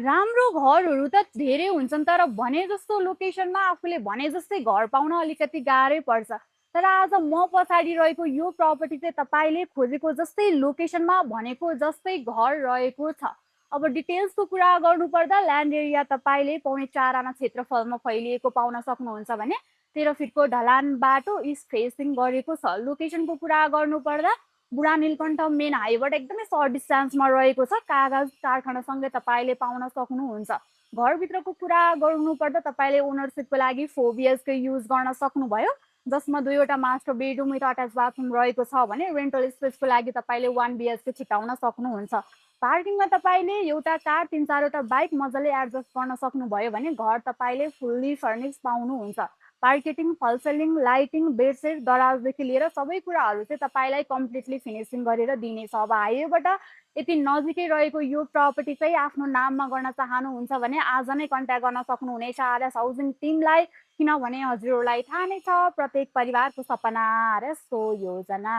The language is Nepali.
राम्रो घरहरू त धेरै हुन्छन्, तर भने जस्तो लोकेसनमा आफूले भने जस्तै घर पाउन अलिकति गाह्रै पर्छ। तर आज म पछाडि रहेको यो प्रपर्टी चाहिँ तपाईँले खोजेको जस्तै लोकेसनमा भनेको जस्तै घर रहेको छ। अब डिटेल्सको कुरा गर्नुपर्दा ल्यान्ड एरिया तपाईँले 4.5 आना क्षेत्रफलमा फैलिएको पाउन सक्नुहुन्छ भने 13 फिटको ढलान बाटो इस्ट फेसिङ गरेको छ। लोकेसनको कुरा गर्नुपर्दा बुढा नीलकण्ठ मेन हाइवेबाट एकदमै सर्ट डिस्टेन्समा रहेको छ। कागज कारखानासँगै तपाईँले पाउन सक्नुहुन्छ। घरभित्रको कुरा गर्नुपर्दा तपाईँले ओनरसिपको लागि 4 बिएचके युज गर्न सक्नुभयो, जसमा 2वटा master bedroom with attach bathroom रहेको छ भने रेन्टल स्पेसको लागि तपाईँले 1 बिएचके छुटाउन सक्नुहुन्छ। पार्किङमा तपाईँले एउटा कार 3-4वटा बाइक मजाले एडजस्ट गर्न सक्नुभयो भने घर तपाईँले फुल्ली फर्निस पाउनुहुन्छ। मार्केटिङ, फलसेलिङ, लाइटिङ, बेडसेट, दराजदेखि लिएर सबै कुराहरू चाहिँ तपाईँलाई कम्प्लिटली फिनिसिङ गरेर दिनेछ। अब हाइवेबाट यति नजिकै रहेको यो प्रपर्टी चाहिँ आफ्नो नाममा गर्न चाहनुहुन्छ भने आज नै कन्ट्याक्ट गर्न सक्नुहुनेछ आरएस हाउसिङ टिमलाई, किनभने हजुरहरूलाई थाहा नै छ प्रत्येक परिवारको सपना र सो योजना।